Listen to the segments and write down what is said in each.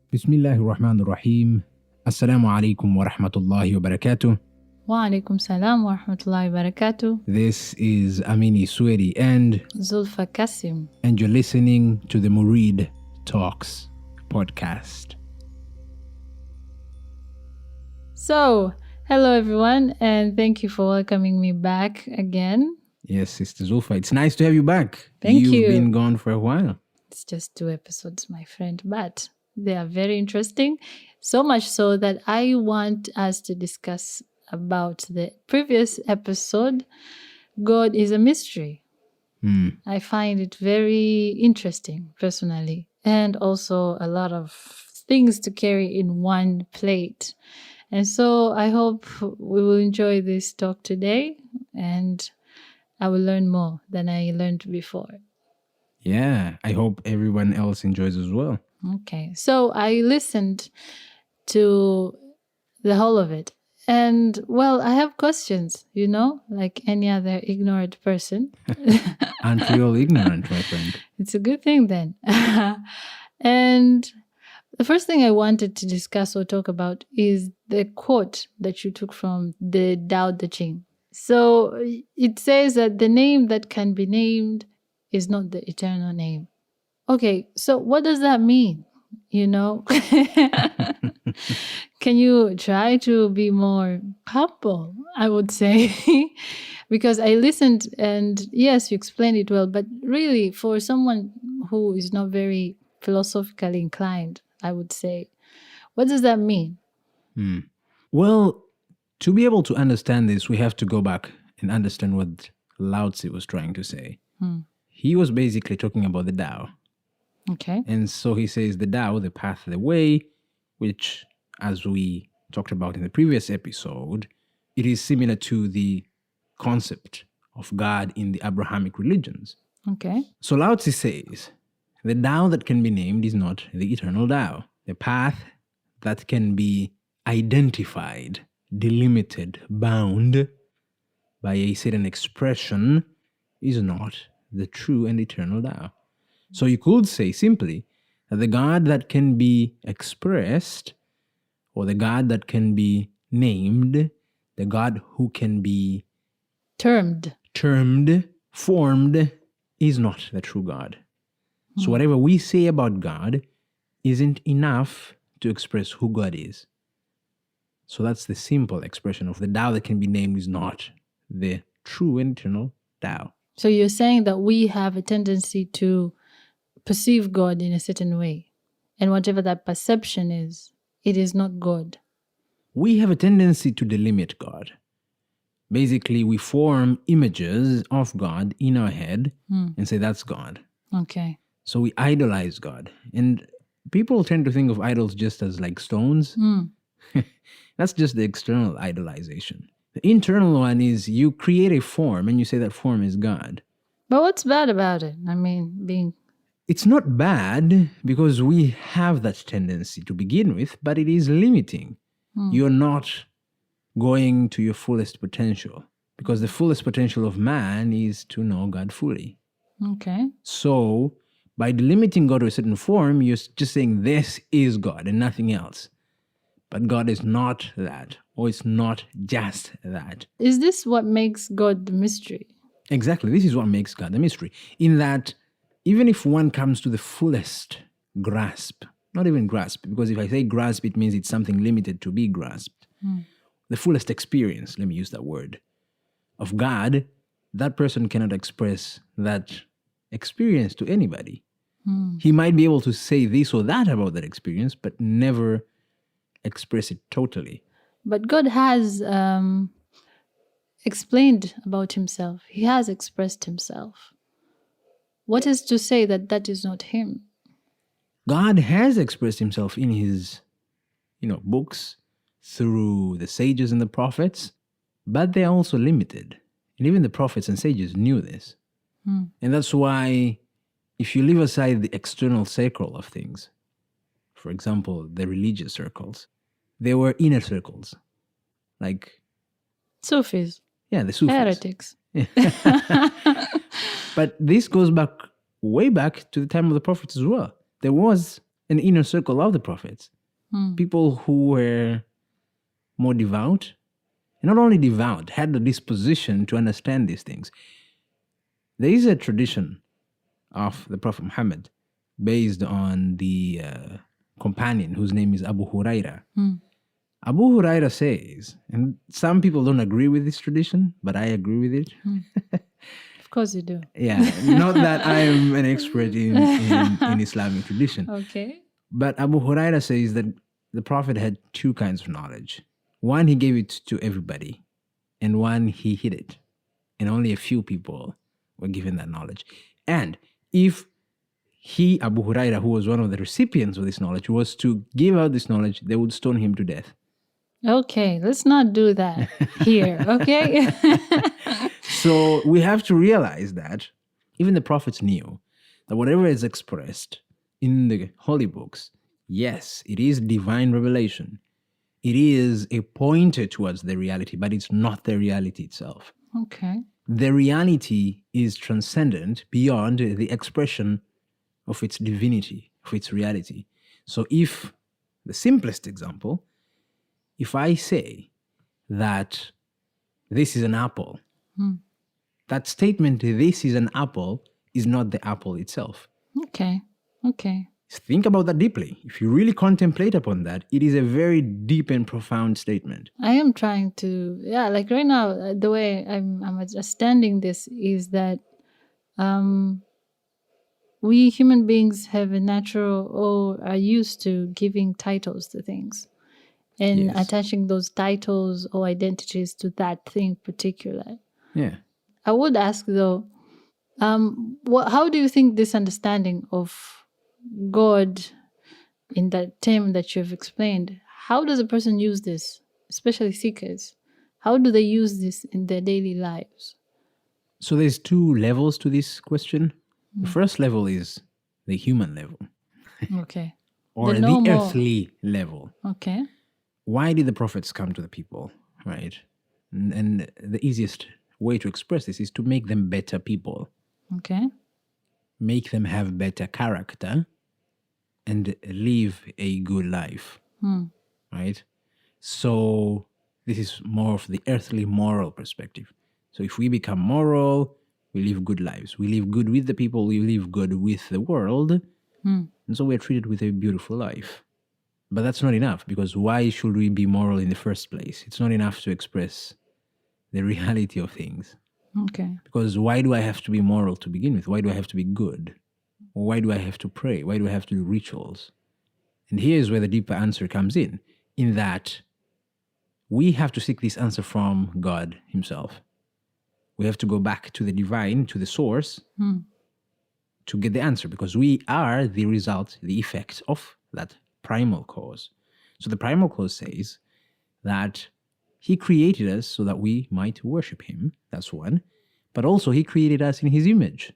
Bismillahir Rahmanir Rahim. Assalamu alaikum wa rahmatullahi wa barakatuh. Wa alaikum salam wa rahmatullahi wa barakatuh. This is Amini Swedi and Zulfa Kasim. And you're listening to the Murid Talks podcast. So, hello everyone, and thank you for welcoming me back again. Yes, Sister Zulfa, it's nice to have you back. Thank you. You've been gone for a while. It's just 2 episodes, my friend, but they are very interesting. So much so that I want us to discuss about the previous episode, God is a mystery. I find it very interesting personally, and also a lot of things to carry in one plate. And so I hope we will enjoy this talk today, and I will learn more than I learned before. Yeah, I hope everyone else enjoys as well. Okay, so I listened to the whole of it. And, well, I have questions, like any other ignorant person. Aren't we all ignorant, my friend? It's a good thing then. And the first thing I wanted to discuss or talk about is the quote that you took from the Tao Te Ching. So it says that the name that can be named is not the eternal name. Okay, so what does that mean? Can you try to be more humble, I would say? Because I listened and yes, you explained it well, but really for someone who is not very philosophically inclined, I would say, what does that mean? Well, to be able to understand this, we have to go back and understand what Lao Tzu was trying to say. He was basically talking about the Tao. Okay. And so he says the Tao, the path, the way, which, as we talked about in the previous episode, it is similar to the concept of God in the Abrahamic religions. Okay. So Lao Tzu says, the Tao that can be named is not the eternal Tao. The path that can be identified, delimited, bound by a certain expression is not the true and eternal Tao. So you could say simply that the God that can be expressed, or the God that can be named, the God who can be termed, formed, is not the true God. So whatever we say about God isn't enough to express who God is. So that's the simple expression of the Tao that can be named is not the true and eternal Tao. So you're saying that we have a tendency to perceive God in a certain way. And whatever that perception is, it is not God. We have a tendency to delimit God. Basically, we form images of God in our head and say that's God. Okay. So we idolize God. And people tend to think of idols just as like stones. That's just the external idolization. The internal one is you create a form and you say that form is God. But what's bad about it? I mean, It's not bad because we have that tendency to begin with, but it is limiting. You're not going to your fullest potential because the fullest potential of man is to know God fully. Okay. So by delimiting God to a certain form, you're just saying this is God and nothing else. But God is not that, or it's not just that. Is this what makes God the mystery? Exactly. This is what makes God the mystery. In that, even if one comes to the fullest grasp, not even grasp, because if I say grasp, it means it's something limited to be grasped. The fullest experience, let me use that word, of God, that person cannot express that experience to anybody. He might be able to say this or that about that experience, but never express it totally. But God has explained about himself. He has expressed himself. What is to say that that is not him? God has expressed himself in his, books through the sages and the prophets, but they're also limited. And even the prophets and sages knew this. And that's why if you leave aside the external circle of things, for example, the religious circles, there were inner circles, like Sufis. Yeah, the Sufis. Heretics. But this goes back way back to the time of the prophets as well. There was an inner circle of the prophets. People who were more devout, and not only devout, had the disposition to understand these things. There is a tradition of the Prophet Muhammad based on the companion whose name is Abu Huraira. Abu Huraira says, and some people don't agree with this tradition, but I agree with it. Of course you do. Yeah, not that I'm an expert in Islamic tradition. Okay. But Abu Huraira says that the Prophet had two kinds of knowledge. One, he gave it to everybody, and one, he hid it. And only a few people were given that knowledge. And if he, Abu Huraira, who was one of the recipients of this knowledge, was to give out this knowledge, they would stone him to death. Okay, let's not do that here, okay? So we have to realize that even the prophets knew that whatever is expressed in the holy books, yes, it is divine revelation. It is a pointer towards the reality, but it's not the reality itself. Okay. The reality is transcendent beyond the expression of its divinity, of its reality. So if, the simplest example, if I say that this is an apple, that statement, this is an apple, is not the apple itself. Okay. Okay. Think about that deeply. If you really contemplate upon that, it is a very deep and profound statement. I am trying to, like right now, the way I'm understanding this is that we human beings have a natural, or are used to giving titles to things and Yes. attaching those titles or identities to that thing particular. Yeah. I would ask though, how do you think this understanding of God in that term that you've explained, how does a person use this, especially seekers? How do they use this in their daily lives? So there's two levels to this question. The first level is the human level, Okay. or the normal- earthly level. Okay. Why did the prophets come to the people, right? And the easiest way to express this is to make them better people, Okay. make them have better character, and live a good life, right? So this is more of the earthly moral perspective. So if we become moral, we live good lives. We live good with the people, we live good with the world, and so we're treated with a beautiful life. But that's not enough, because why should we be moral in the first place? It's not enough to express the reality of things. Okay. Because why do I have to be moral to begin with? Why do I have to be good? Or why do I have to pray? Why do I have to do rituals? And here's where the deeper answer comes in that we have to seek this answer from God himself. We have to go back to the divine, to the source, to get the answer, because we are the result, the effect of that primal cause. So the primal cause says that he created us so that we might worship him. That's one. But also he created us in his image.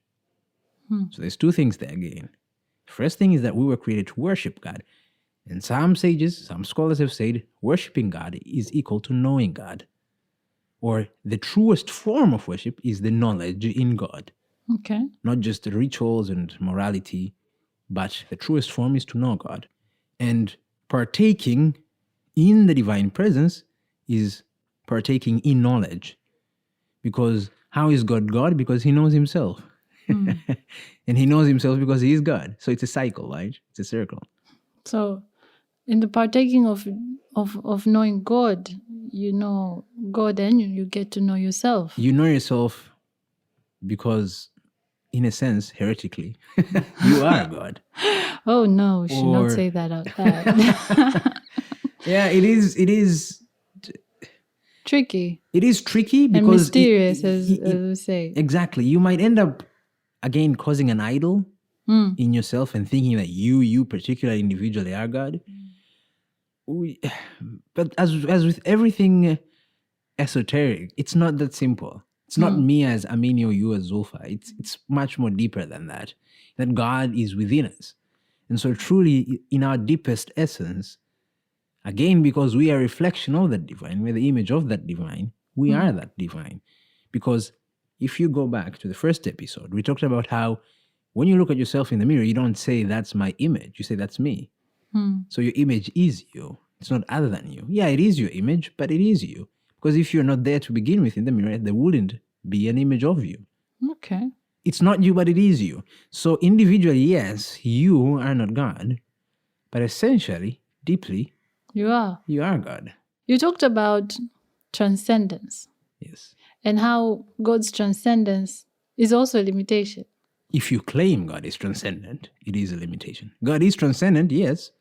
So there's two things there again. First thing is that we were created to worship God. And some sages, some scholars have said worshiping God is equal to knowing God. Or the truest form of worship is the knowledge in God. Okay. Not just the rituals and morality, but the truest form is to know God. And partaking in the divine presence is partaking in knowledge. Because how is God God? Because he knows himself. And he knows himself because he is God. So it's a cycle, right? It's a circle. So in the partaking of knowing God, you know God and you get to know yourself. You know yourself because, in a sense, heretically, you are God. Oh no, we should Or- not say that out loud. Yeah, it is Tricky tricky and because mysterious, as we say. exactly. You might end up again causing an idol in yourself and thinking that you particular individually are God. But as with everything esoteric, it's not that simple. It's not me as Amini or you as Zulfa. It's much more deeper than that. That God is within us. And so truly, in our deepest essence, again, because we are a reflection of that divine, we're the image of that divine, we are that divine. Because if you go back to the first episode, we talked about how When you look at yourself in the mirror, you don't say, that's my image. You say, that's me. So your image is you. It's not other than you. Yeah, it is your image, but it is you. Because if you're not there to begin with in the mirror, there wouldn't be an image of you. Okay. It's not you, but it is you. So individually, yes, you are not God. But essentially, deeply, You are. you are God. You talked about transcendence Yes. and how God's transcendence is also a limitation. If you claim God is transcendent, it is a limitation. God is transcendent, yes.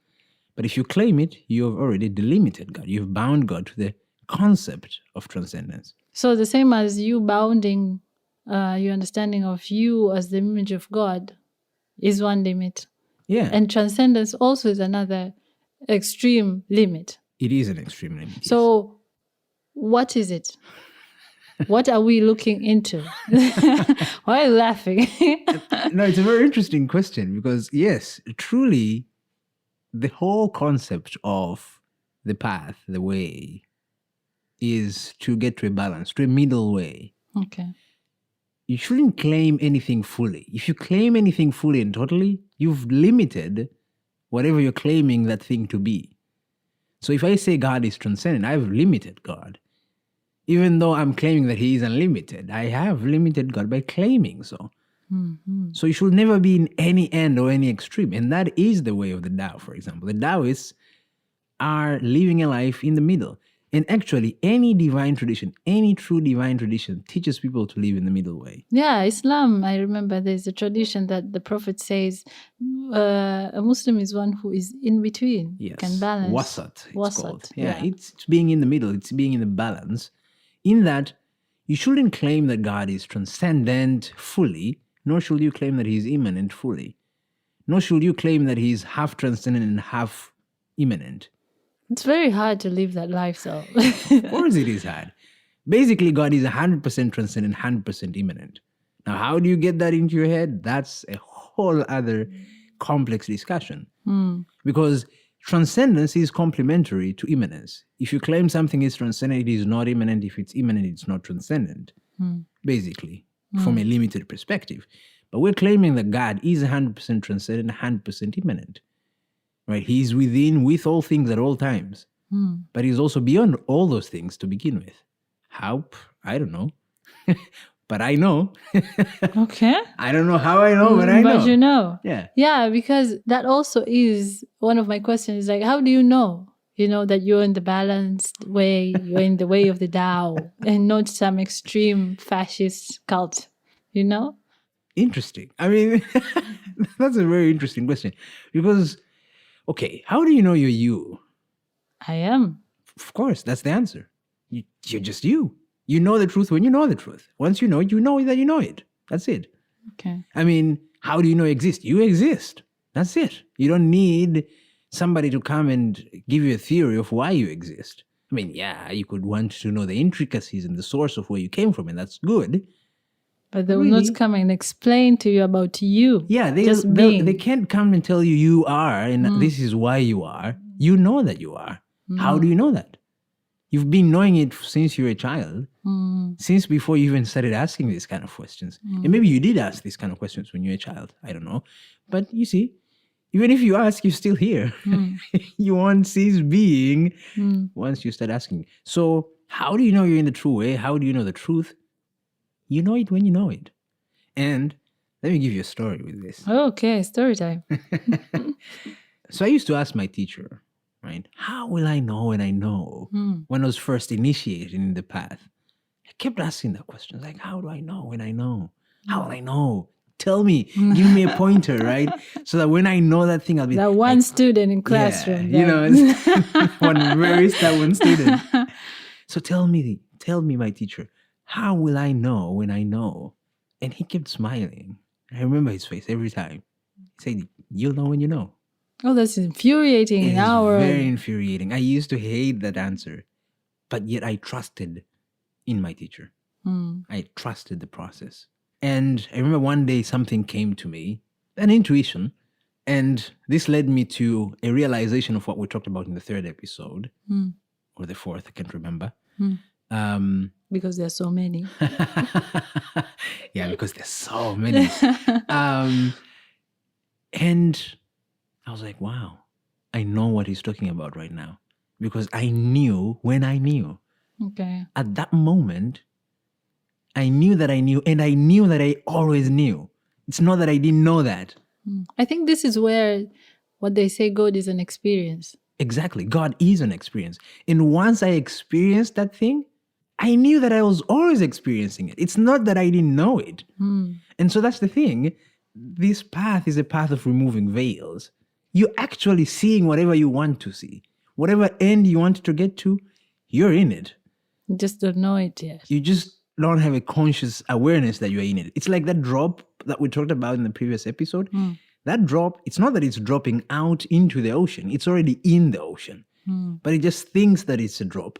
But if you claim it, you have already delimited God. You've bound God to the concept of transcendence. So the same as you bounding your understanding of you as the image of God is one limit. Yeah. And transcendence also is another extreme limit. It is an extreme limit. Yes. So what is it? What are we looking into? Why are you laughing? No, it's a very interesting question because, yes, truly, the whole concept of the path, the way, is to get to a balance, to a middle way. Okay. You shouldn't claim anything fully. If you claim anything fully and totally, you've limited whatever you're claiming that thing to be. So if I say God is transcendent, I've limited God. Even though I'm claiming that he is unlimited, I have limited God by claiming so. Mm-hmm. So you should never be in any end or any extreme. And that is the way of the Tao, for example. The Taoists are living a life in the middle. And actually, any divine tradition, any true divine tradition teaches people to live in the middle way. Yeah, Islam, I remember there's a tradition that the Prophet says a Muslim is one who is in between, Yes. can balance. Wasat, it's called. Yeah, yeah. it's being in the middle. It's being in the balance. In that, you shouldn't claim that God is transcendent fully, nor should you claim that he is immanent fully. Nor should you claim that he is half transcendent and half immanent. It's very hard to live that life, so. Of course it is hard. Basically, God is 100% transcendent, 100% immanent. Now, how do you get that into your head? That's a whole other complex discussion. Because transcendence is complementary to immanence. If you claim something is transcendent, it is not immanent. If it's immanent, it's not transcendent, basically, from a limited perspective. But we're claiming that God is 100% transcendent, 100% immanent. Right? He's within, with all things at all times. But he's also beyond all those things to begin with. How? I don't know. But I know. Okay. I don't know how I know, but I know. But you know. Yeah. Yeah, because that also is one of my questions. Like, how do you know? You know that you're in the balanced way, you're in the way of the Tao, and not some extreme fascist cult, you know? Interesting. I mean, that's a very interesting question. Because, okay, how do you know you're you? I am. Of course, that's the answer. You're just you. You know the truth when you know the truth. Once you know that you know it. That's it. Okay. I mean, how do you know you exist? You exist. That's it. You don't need somebody to come and give you a theory of why you exist. I mean, yeah, you could want to know the intricacies and the source of where you came from, and that's good. But they will Really? not come and explain to you about you. Yeah, just being. they can't come and tell you you are, and this is why you are. You know that you are. How do you know that? You've been knowing it since you were a child, since before you even started asking these kind of questions. And maybe you did ask these kind of questions when you were a child. I don't know. But you see, even if you ask, you're still here. You won't cease being once you start asking. So how do you know you're in the true way? How do you know the truth? You know it when you know it. And let me give you a story with this. Okay, story time. So I used to ask my teacher, right? How will I know when I know? When I was first initiated in the path, I kept asking that question. Like, how do I know when I know? How will I know? Tell me, give me a pointer, right? So that when I know that thing, I'll be That one student in classroom. Yeah, you know, it's one very stubborn student. So tell me, my teacher, how will I know when I know? And he kept smiling. I remember his face every time. He said, you'll know when you know. Oh, that's infuriating in our... Very infuriating. I used to hate that answer, but yet I trusted in my teacher. I trusted the process. And I remember one day something came to me, an intuition, and this led me to a realization of what we talked about in the third episode, or the fourth, I can't remember. Because there are so many. Yeah, because there's so many. And I was like, wow, I know what he's talking about right now. Because I knew when I knew. Okay. At that moment, I knew that I knew, and I knew that I always knew. It's not that I didn't know that. I think this is where what they say God is an experience. Exactly. God is an experience. And once I experienced that thing, I knew that I was always experiencing it. It's not that I didn't know it. And so that's the thing. This path is a path of removing veils. You're actually seeing whatever you want to see. Whatever end you want to get to, you're in it. You just don't know it yet. You just don't have a conscious awareness that you're in it. It's like that drop that we talked about in the previous episode. That drop, it's not that it's dropping out into the ocean. It's already in the ocean. But it just thinks that it's a drop.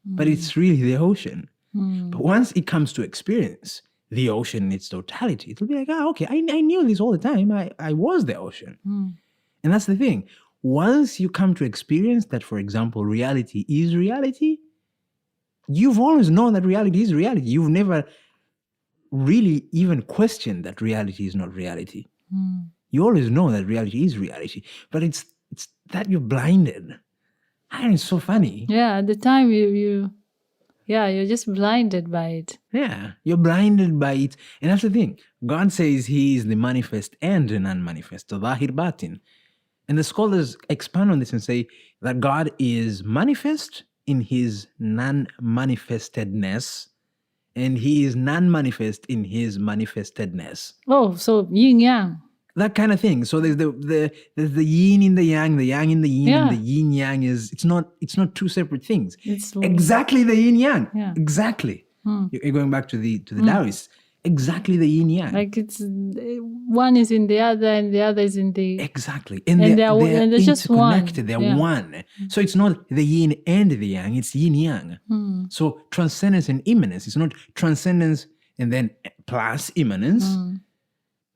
But it's really the ocean. But once it comes to experience the ocean in its totality, it'll be like, okay, I knew this all the time. I was the ocean. And that's the thing. Once you come to experience that, for example, reality is reality, you've always known that reality is reality. You've never really even questioned that reality is not reality. You always know that reality is reality. But it's that you're blinded. And it's so funny. Yeah, at the time you're just blinded by it. Yeah, you're blinded by it. And that's the thing. God says he is the manifest and the non-manifest, the Zahir Batin. And the scholars expand on this and say that God is manifest in his non-manifestedness, and he is non-manifest in his manifestedness. Oh, so yin yang. That kind of thing. So there's the yin in the yang in the yin, and the yin yang is it's not two separate things. It's exactly the yin yang. Yeah. Exactly. You're going back to the Taoists. Exactly the yin yang. Like it's one is in the other and the other is in the exactly. and they're just one. They're one. So it's not the yin and the yang, it's yin yang. So transcendence and immanence. It's not transcendence and then plus immanence.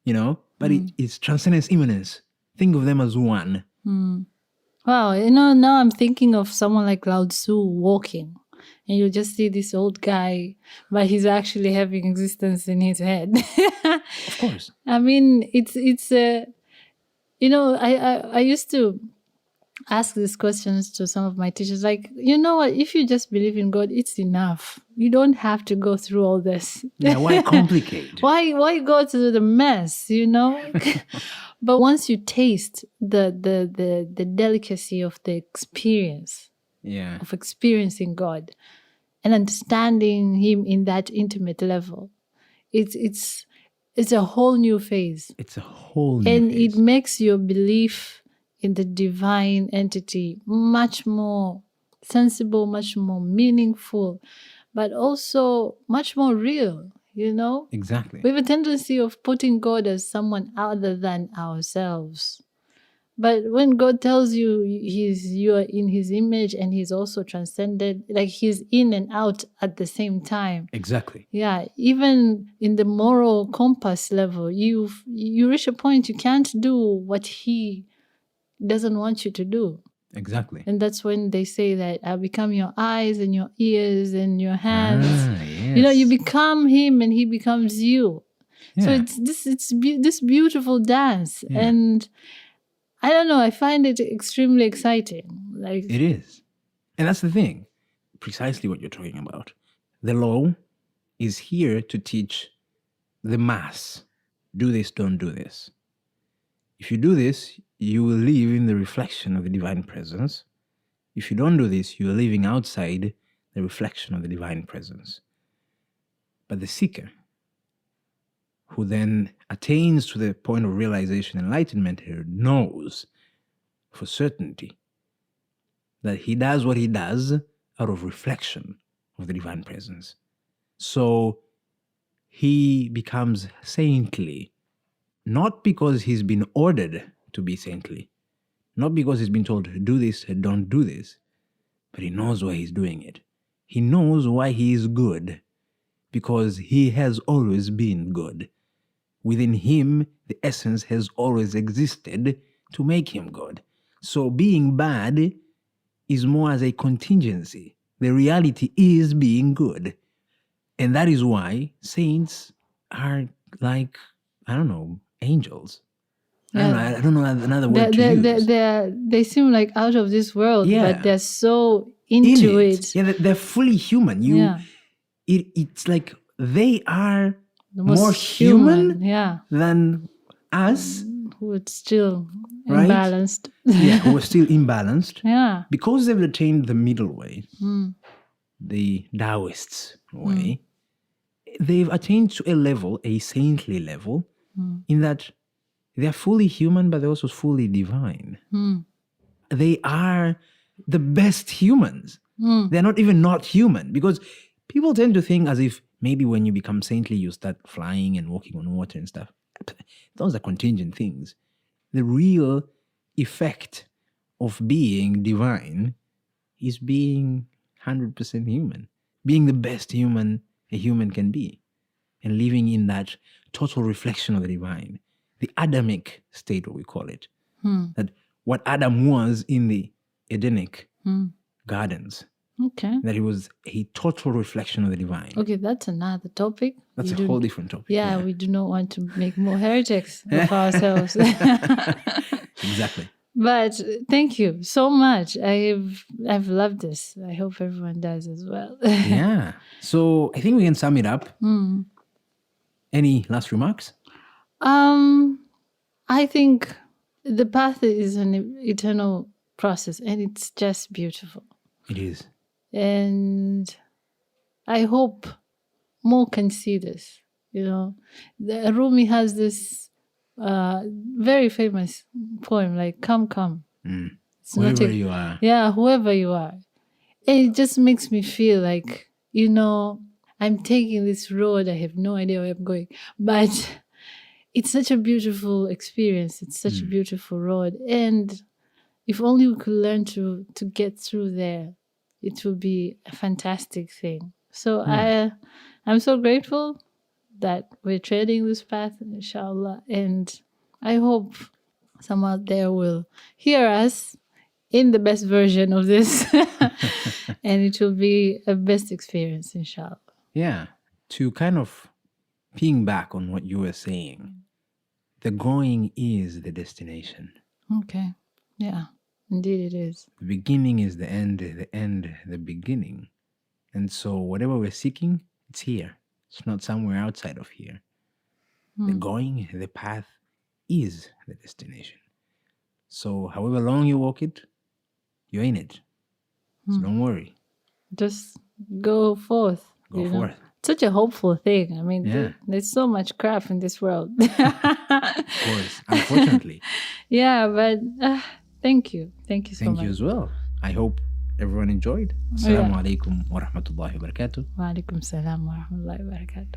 You know? But it's transcendence, immanence. Think of them as one. Wow, now I'm thinking of someone like Lao Tzu walking. And you just see this old guy, but he's actually having existence in his head. Of course. I mean, it's I used to ask these questions to some of my teachers, like, you know what, if you just believe in God, it's enough. You don't have to go through all this. Yeah, why complicate? why go through the mess, But once you taste the delicacy of the experience, of experiencing God and understanding him in that intimate level, it's a whole new phase. It's a whole new and phase. It makes your belief in the divine entity much more sensible, much more meaningful, but also much more real, Exactly. We have a tendency of putting God as someone other than ourselves. But when God tells you you are in his image and he's also transcended, like he's in and out at the same time. Exactly. Yeah, even in the moral compass level, you reach a point you can't do what he doesn't want you to do. Exactly. And that's when they say that I'll become your eyes and your ears and your hands. Yes. You become him and he becomes you. Yeah. So it's this beautiful dance. Yeah. And I don't know, I find it extremely exciting. Like it is. And that's the thing. Precisely what you're talking about. The law is here to teach the mass. Do this, don't do this. If you do this, you will live in the reflection of the divine presence. If you don't do this, you are living outside the reflection of the divine presence. But the seeker, who then attains to the point of realization and enlightenment here, knows for certainty that he does what he does out of reflection of the divine presence. So he becomes saintly, not because he's been ordered to be saintly, not because he's been told to do this and don't do this, but he knows why he's doing it. He knows why he is good, because he has always been good. Within him, the essence has always existed to make him good. So being bad is more as a contingency The reality is being good. And that is why saints are like, I don't know, angels. Yeah. I don't know another word to use. They seem like out of this world, Yeah. but they're so into it. Yeah, they're fully human. It's like they are The more most human yeah, than us, who is still right? imbalanced. Yeah, who are still imbalanced. Yeah. Because they've attained the middle way, the Taoists way, they've attained to a level, a saintly level, in that they're fully human, but they're also fully divine. They are the best humans. They're not even not human, because people tend to think as if maybe when you become saintly, you start flying and walking on water and stuff. Those are contingent things. The real effect of being divine is being 100% human, being the best human a human can be, and living in that total reflection of the divine, the Adamic state, what we call it. That what Adam was in the Edenic gardens, Okay. that he was a total reflection of the divine. Okay, that's another topic. That's a whole different topic. Yeah, we do not want to make more heretics of ourselves. Exactly. But thank you so much. I've loved this. I hope everyone does as well. Yeah. So I think we can sum it up. Any last remarks? I think the path is an eternal process, and it's just beautiful. It is. And I hope more can see this. You know, Rumi has this very famous poem, like "Come, come." It's whoever you are. Yeah, whoever you are. And it just makes me feel like, you know, I'm taking this road. I have no idea where I'm going, but it's such a beautiful experience. It's such a beautiful road, and if only we could learn to get through there, it would be a fantastic thing. So I'm so grateful that we're treading this path, inshallah, and I hope some out there will hear us in the best version of this, and it will be a best experience, inshallah. Yeah. To kind of ping back on what you were saying, the going is the destination. Okay. Yeah, indeed it is. The beginning is the end, the beginning. And so whatever we're seeking, it's here. It's not somewhere outside of here. The going, the path is the destination. So however long you walk it, you're in it. So don't worry. Just go forth. Go forth. Such a hopeful thing. I mean, there's so much crap in this world. Of course, unfortunately. Yeah, but thank you. Thank you so much. Thank you as well. I hope everyone enjoyed. Assalamu alaikum wa rahmatullahi wa barakatuh. Wa alaikum salam wa rahmatullahi wa barakatuh.